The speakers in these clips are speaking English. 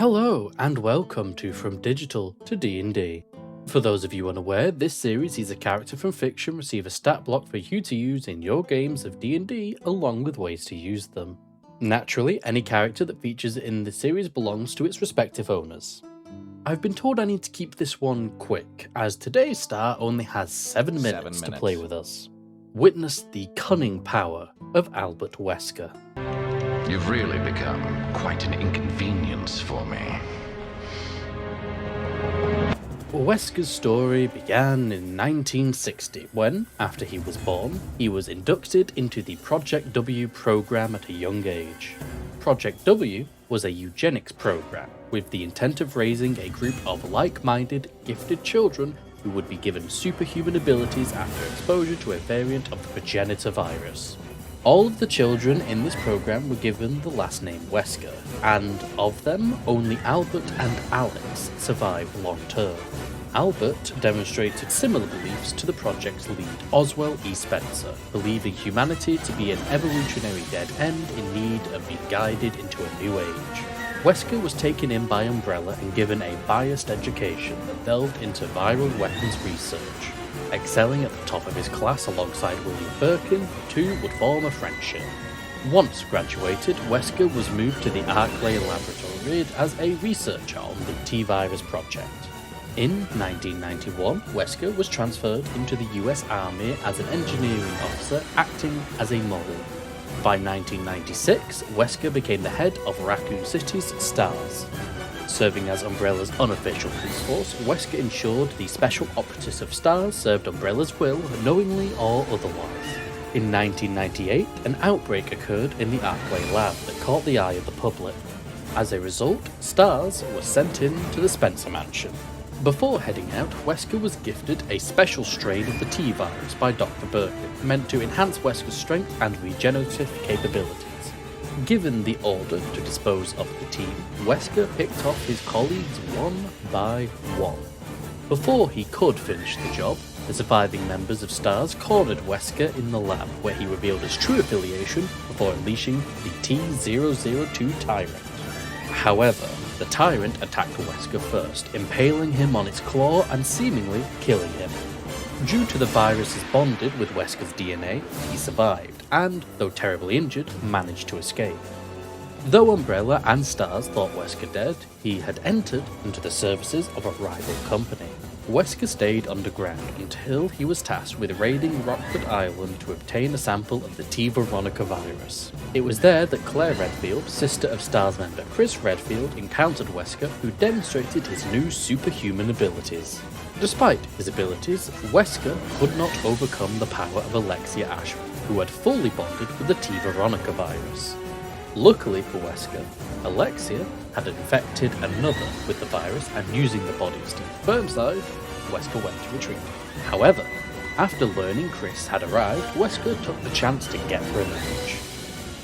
Hello and welcome to From Digital to D&D. For those of you unaware, this series sees a character from fiction receive a stat block for you to use in your games of D&D along with ways to use them. Naturally, any character that features in the series belongs to its respective owners. I've been told I need to keep this one quick, as today's star only has 7 minutes to play with us. Witness the cunning power of Albert Wesker. You've really become quite an inconvenience for me. Wesker's story began in 1960 when, after he was born, he was inducted into the Project W program at a young age. Project W was a eugenics program with the intent of raising a group of like-minded, gifted children who would be given superhuman abilities after exposure to a variant of the progenitor virus. All of the children in this program were given the last name Wesker, and of them, only Albert and Alex survived long term. Albert demonstrated similar beliefs to the project's lead, Oswell E. Spencer, believing humanity to be an evolutionary dead end in need of being guided into a new age. Wesker was taken in by Umbrella and given a biased education that delved into viral weapons research. Excelling at the top of his class alongside William Birkin, the two would form a friendship. Once graduated, Wesker was moved to the Arklay laboratory Reid as a researcher on the T-Virus project. In 1991, Wesker was transferred into the US Army as an engineering officer acting as a model. By 1996, Wesker became the head of Raccoon City's STARS. Serving as Umbrella's unofficial police force, Wesker ensured the special operatives of STARS served Umbrella's will, knowingly or otherwise. In 1998, an outbreak occurred in the Arkway lab that caught the eye of the public. As a result, STARS was sent in to the Spencer mansion. Before heading out, Wesker was gifted a special strain of the T-Virus by Dr. Birkin, meant to enhance Wesker's strength and regenerative capabilities. Given the order to dispose of the team, Wesker picked off his colleagues one by one. Before he could finish the job, the surviving members of STARS cornered Wesker in the lab, where he revealed his true affiliation before unleashing the T-002 Tyrant. However, the Tyrant attacked Wesker first, impaling him on its claw and seemingly killing him. Due to the virus's bonded with Wesker's DNA, he survived, and, though terribly injured, managed to escape. Though Umbrella and STARS thought Wesker dead, he had entered into the services of a rival company. Wesker stayed underground until he was tasked with raiding Rockford Island to obtain a sample of the T. Veronica virus. It was there that Claire Redfield, sister of STARS member Chris Redfield, encountered Wesker, who demonstrated his new superhuman abilities. Despite his abilities, Wesker could not overcome the power of Alexia Ashford, who had fully bonded with the T. Veronica virus. Luckily for Wesker, Alexia had infected another with the virus, and using the body's deep firm side, Wesker went to retreat. However, after learning Chris had arrived, Wesker took the chance to get revenge.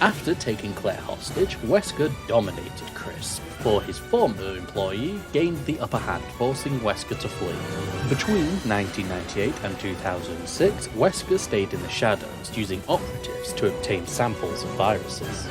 After taking Claire hostage, Wesker dominated Chris, before his former employee gained the upper hand, forcing Wesker to flee. Between 1998 and 2006, Wesker stayed in the shadows, using operatives to obtain samples of viruses.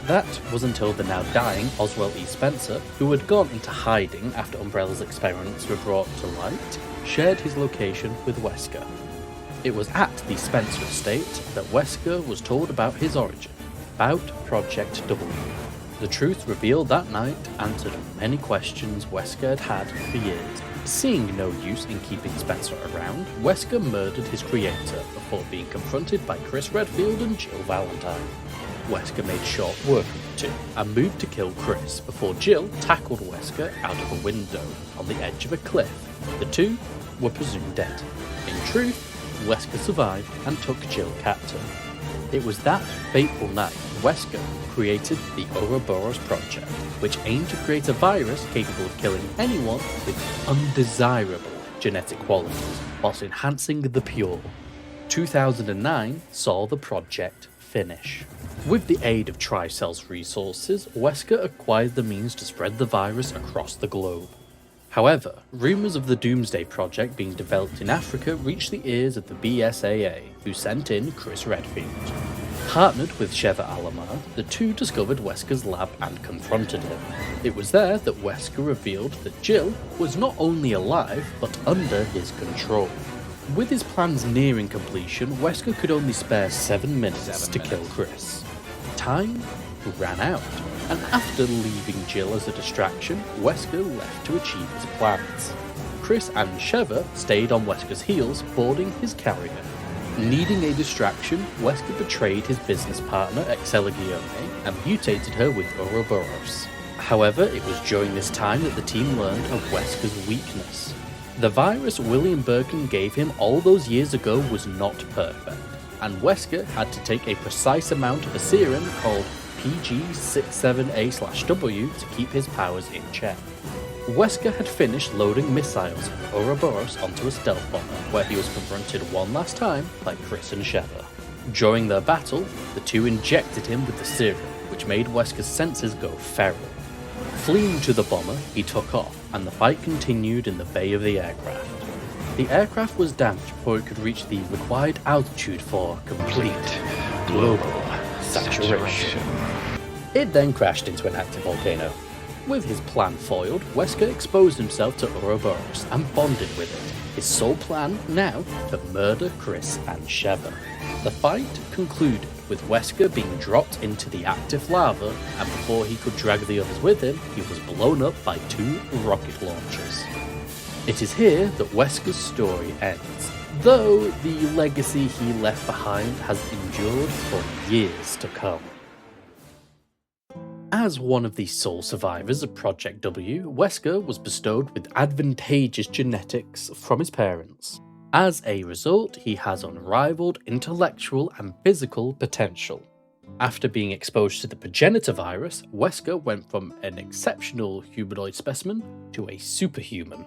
That was until the now dying Oswell E. Spencer, who had gone into hiding after Umbrella's experiments were brought to light, shared his location with Wesker. It was at the Spencer estate that Wesker was told about his origin, about Project W. The truth revealed that night answered many questions Wesker had for years. Seeing no use in keeping Spencer around, Wesker murdered his creator before being confronted by Chris Redfield and Jill Valentine. Wesker made short work of the two and moved to kill Chris before Jill tackled Wesker out of a window on the edge of a cliff. The two were presumed dead. In truth, Wesker survived and took Jill captive. It was that fateful night Wesker created the Ouroboros Project, which aimed to create a virus capable of killing anyone with undesirable genetic qualities whilst enhancing the pure. 2009 saw the project finish. With the aid of Tricell's resources, Wesker acquired the means to spread the virus across the globe. However, rumours of the Doomsday Project being developed in Africa reached the ears of the BSAA, who sent in Chris Redfield. Partnered with Sheva Alomar, the two discovered Wesker's lab and confronted him. It was there that Wesker revealed that Jill was not only alive, but under his control. With his plans nearing completion, Wesker could only spare 7 minutes to kill Chris. Time ran out, and after leaving Jill as a distraction, Wesker left to achieve his plans. Chris and Sheva stayed on Wesker's heels, boarding his carrier. Needing a distraction, Wesker betrayed his business partner, Exeligione, and mutated her with Ouroboros. However, it was during this time that the team learned of Wesker's weakness. The virus William Birkin gave him all those years ago was not perfect, and Wesker had to take a precise amount of a serum called PG67A/W to keep his powers in check. Wesker had finished loading missiles of Ouroboros onto a stealth bomber, where he was confronted one last time by Chris and Sheva. During their battle, the two injected him with the serum, which made Wesker's senses go feral. Fleeing to the bomber, he took off, and the fight continued in the bay of the aircraft. The aircraft was damaged before it could reach the required altitude for complete global saturation. It then crashed into an active volcano. With his plan foiled, Wesker exposed himself to Ouroboros and bonded with it, his sole plan now to murder Chris and Sheva. The fight concluded with Wesker being dropped into the active lava, and before he could drag the others with him, he was blown up by 2 rocket launchers. It is here that Wesker's story ends, though the legacy he left behind has endured for years to come. As one of the sole survivors of Project W, Wesker was bestowed with advantageous genetics from his parents. As a result, he has unrivaled intellectual and physical potential. After being exposed to the progenitor virus, Wesker went from an exceptional humanoid specimen to a superhuman.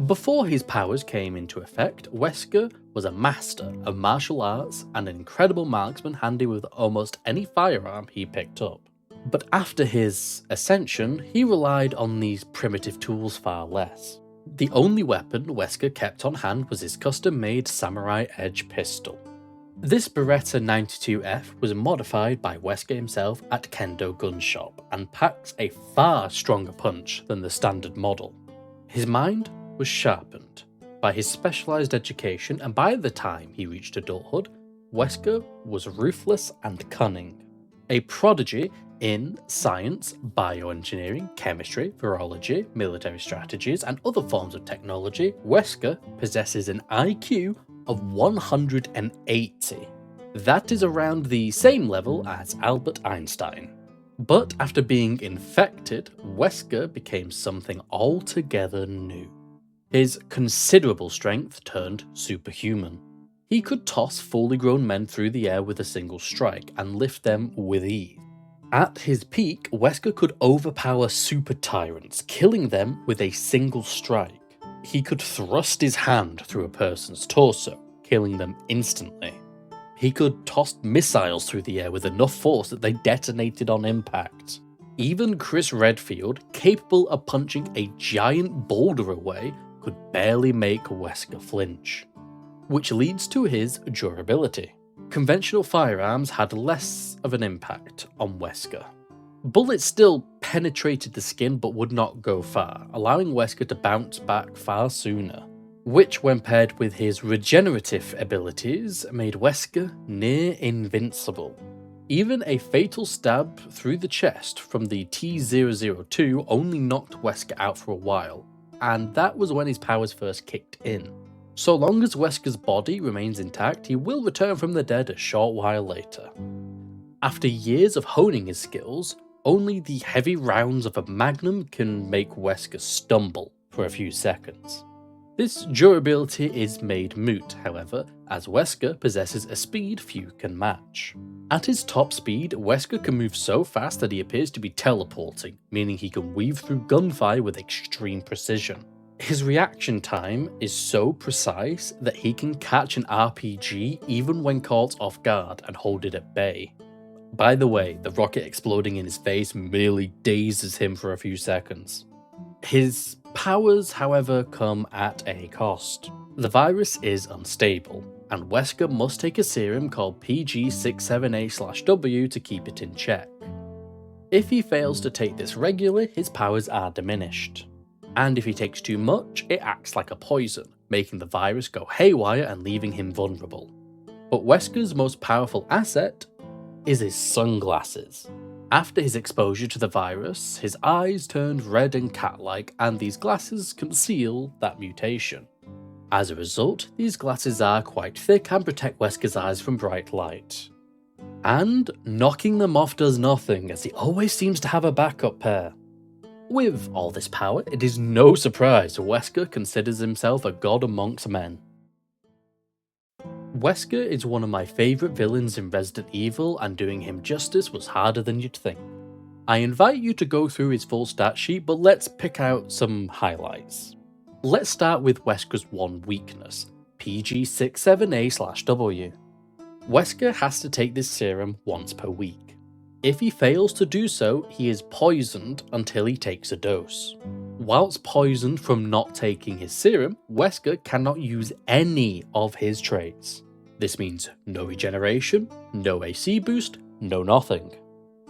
Before his powers came into effect, Wesker was a master of martial arts and an incredible marksman, handy with almost any firearm he picked up. But after his ascension, he relied on these primitive tools far less. The only weapon Wesker kept on hand was his custom-made samurai edge pistol. This Beretta 92F was modified by Wesker himself at Kendo Gun Shop and packs a far stronger punch than the standard model. His mind was sharpened by his specialised education, and by the time he reached adulthood, Wesker was ruthless and cunning. A prodigy in science, bioengineering, chemistry, virology, military strategies, and other forms of technology, Wesker possesses an IQ of 180. That is around the same level as Albert Einstein. But after being infected, Wesker became something altogether new. His considerable strength turned superhuman. He could toss fully grown men through the air with a single strike and lift them with ease. At his peak, Wesker could overpower super tyrants, killing them with a single strike. He could thrust his hand through a person's torso, killing them instantly. He could toss missiles through the air with enough force that they detonated on impact. Even Chris Redfield, capable of punching a giant boulder away, could barely make Wesker flinch. Which leads to his durability. Conventional firearms had less of an impact on Wesker. Bullets still penetrated the skin but would not go far, allowing Wesker to bounce back far sooner, which, when paired with his regenerative abilities, made Wesker near invincible. Even a fatal stab through the chest from the T-002 only knocked Wesker out for a while, and that was when his powers first kicked in. So long as Wesker's body remains intact, he will return from the dead a short while later. After years of honing his skills, only the heavy rounds of a magnum can make Wesker stumble for a few seconds. This durability is made moot, however, as Wesker possesses a speed few can match. At his top speed, Wesker can move so fast that he appears to be teleporting, meaning he can weave through gunfire with extreme precision. His reaction time is so precise that he can catch an RPG even when caught off guard and hold it at bay. By the way, the rocket exploding in his face merely dazes him for a few seconds. His powers, however, come at a cost. The virus is unstable. and Wesker must take a serum called PG67A/W to keep it in check. If he fails to take this regularly, his powers are diminished. And if he takes too much, it acts like a poison, making the virus go haywire and leaving him vulnerable. But Wesker's most powerful asset is his sunglasses. After his exposure to the virus, his eyes turned red and cat-like, and these glasses conceal that mutation. As a result, these glasses are quite thick and protect Wesker's eyes from bright light. And knocking them off does nothing, as he always seems to have a backup pair. With all this power, it is no surprise Wesker considers himself a god amongst men. Wesker is one of my favourite villains in Resident Evil, and doing him justice was harder than you'd think. I invite you to go through his full stat sheet, but let's pick out some highlights. Let's start with Wesker's one weakness, PG67A/W. Wesker has to take this serum once per week. If he fails to do so, he is poisoned until he takes a dose. Whilst poisoned from not taking his serum, Wesker cannot use any of his traits. This means no regeneration, no AC boost, no nothing.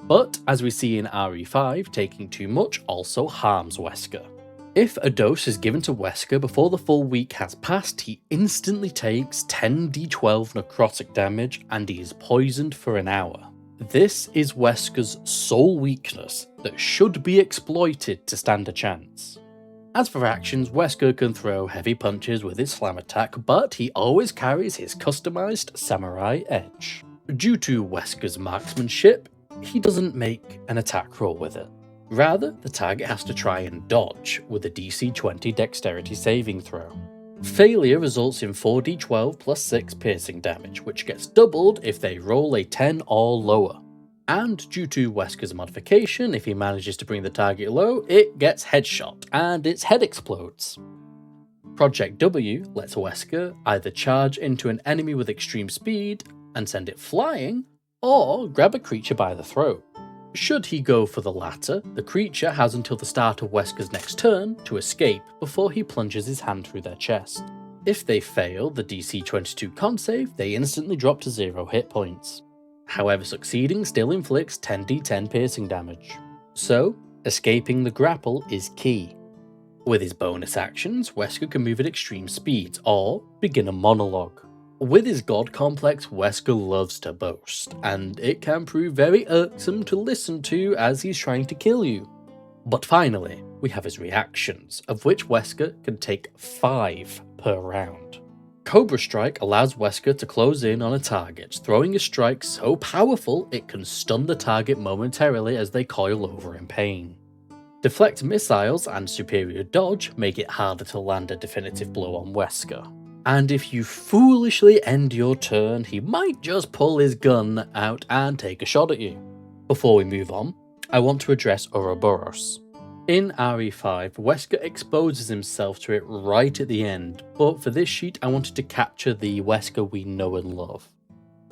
But as we see in RE5, taking too much also harms Wesker. If a dose is given to Wesker before the full week has passed, he instantly takes 10d12 necrotic damage and he is poisoned for an hour. This is Wesker's sole weakness that should be exploited to stand a chance. As for actions, Wesker can throw heavy punches with his slam attack, but he always carries his customised samurai edge. Due to Wesker's marksmanship, he doesn't make an attack roll with it. Rather, the target has to try and dodge with a DC 20 dexterity saving throw. Failure results in 4d12 plus 6 piercing damage, which gets doubled if they roll a 10 or lower. And due to Wesker's modification, if he manages to bring the target low, it gets headshot and its head explodes. Project W lets Wesker either charge into an enemy with extreme speed and send it flying, or grab a creature by the throat. Should he go for the latter, the creature has until the start of Wesker's next turn to escape before he plunges his hand through their chest. If they fail the DC 22 con save, they instantly drop to 0 hit points. However, succeeding still inflicts 10d10 piercing damage. So, escaping the grapple is key. With his bonus actions, Wesker can move at extreme speeds or begin a monologue. With his god complex, Wesker loves to boast, and it can prove very irksome to listen to as he's trying to kill you. But finally, we have his reactions, of which Wesker can take 5 per round. Cobra Strike allows Wesker to close in on a target, throwing a strike so powerful it can stun the target momentarily as they coil over in pain. Deflect missiles and superior dodge make it harder to land a definitive blow on Wesker. And if you foolishly end your turn, he might just pull his gun out and take a shot at you. Before we move on, I want to address Ouroboros. In RE5, Wesker exposes himself to it right at the end, but for this sheet I wanted to capture the Wesker we know and love.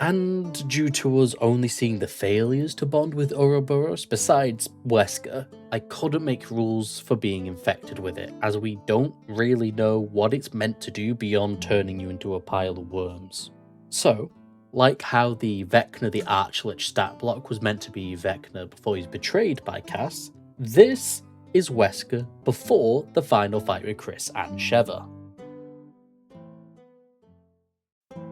And due to us only seeing the failures to bond with Ouroboros, besides Wesker, I couldn't make rules for being infected with it, as we don't really know what it's meant to do beyond turning you into a pile of worms. So, like how the Vecna the Archlich stat block was meant to be Vecna before he's betrayed by Cass, this is Wesker before the final fight with Chris and Sheva.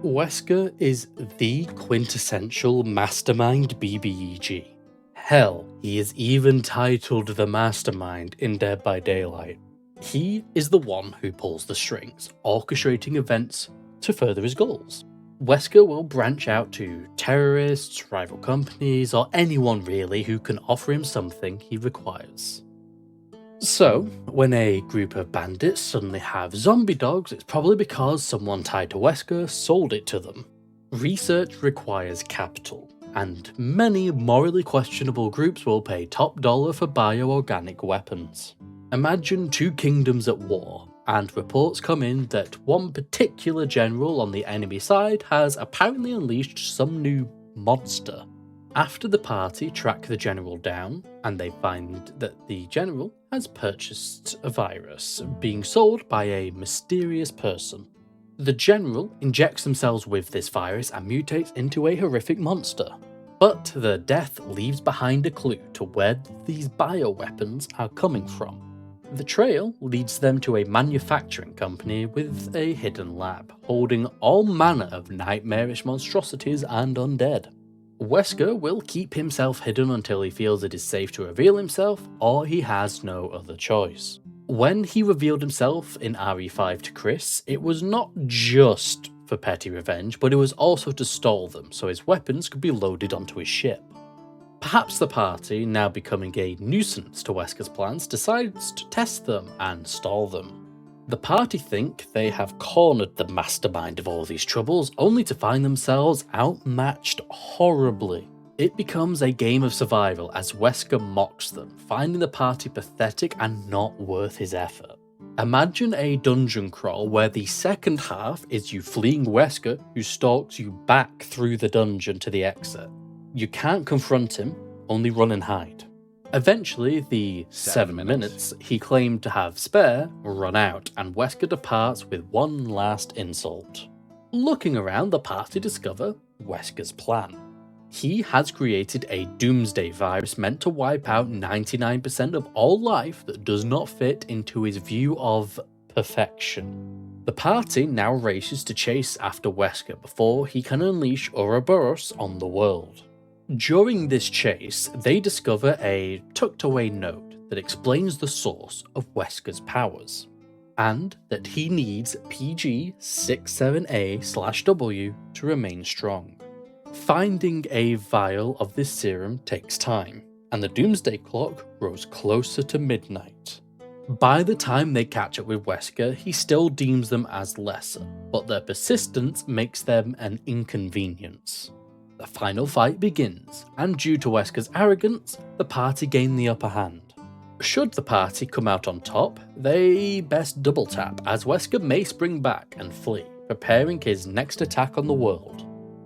Wesker is the quintessential mastermind BBEG. Hell, he is even titled the Mastermind in Dead by Daylight. He is the one who pulls the strings, orchestrating events to further his goals. Wesker will branch out to terrorists, rival companies, or anyone really who can offer him something he requires. So, when a group of bandits suddenly have zombie dogs, it's probably because someone tied to Wesker sold it to them. Research requires capital, and many morally questionable groups will pay top dollar for bioorganic weapons. Imagine two kingdoms at war, and reports come in that one particular general on the enemy side has apparently unleashed some new monster. After the party track the general down, and they find that the general has purchased a virus being sold by a mysterious person. The general injects themselves with this virus and mutates into a horrific monster. But their death leaves behind a clue to where these bioweapons are coming from. The trail leads them to a manufacturing company with a hidden lab, holding all manner of nightmarish monstrosities and undead. Wesker will keep himself hidden until he feels it is safe to reveal himself, or he has no other choice. When he revealed himself in RE5 to Chris, it was not just for petty revenge, but it was also to stall them so his weapons could be loaded onto his ship. Perhaps the party, now becoming a nuisance to Wesker's plans, decides to test them and stall them. The party think they have cornered the mastermind of all these troubles, only to find themselves outmatched horribly. It becomes a game of survival as Wesker mocks them, finding the party pathetic and not worth his effort. Imagine a dungeon crawl where the second half is you fleeing Wesker, who stalks you back through the dungeon to the exit. You can't confront him, only run and hide. Eventually, the 7 minutes he claimed to have spare run out, and Wesker departs with one last insult. Looking around, the party discover Wesker's plan. He has created a doomsday virus meant to wipe out 99% of all life that does not fit into his view of perfection. The party now races to chase after Wesker before he can unleash Ouroboros on the world. During this chase, they discover a tucked-away note that explains the source of Wesker's powers, and that he needs PG67A/W to remain strong. Finding a vial of this serum takes time, and the doomsday clock grows closer to midnight. By the time they catch up with Wesker, he still deems them as lesser, but their persistence makes them an inconvenience. The final fight begins, and due to Wesker's arrogance, the party gain the upper hand. Should the party come out on top, they best double tap, as Wesker may spring back and flee, preparing his next attack on the world.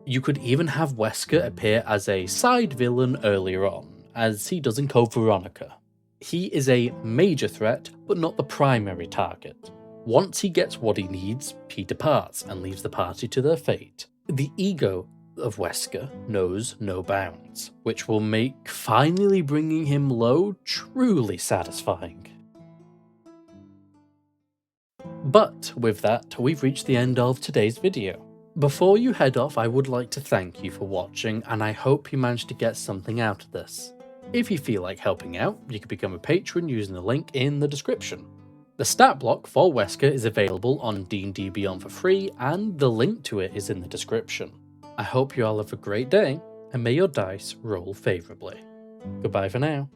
You could even have Wesker appear as a side villain earlier on, as he does in Code Veronica. He is a major threat, but not the primary target. Once he gets what he needs, he departs and leaves the party to their fate. The ego of Wesker knows no bounds, which will make finally bringing him low truly satisfying. But with that, we've reached the end of today's video. Before you head off, I would like to thank you for watching, and I hope you managed to get something out of this. If you feel like helping out, you can become a patron using the link in the description. The stat block for Wesker is available on D&D Beyond for free, and the link to it is in the description. I hope you all have a great day, and may your dice roll favourably. Goodbye for now.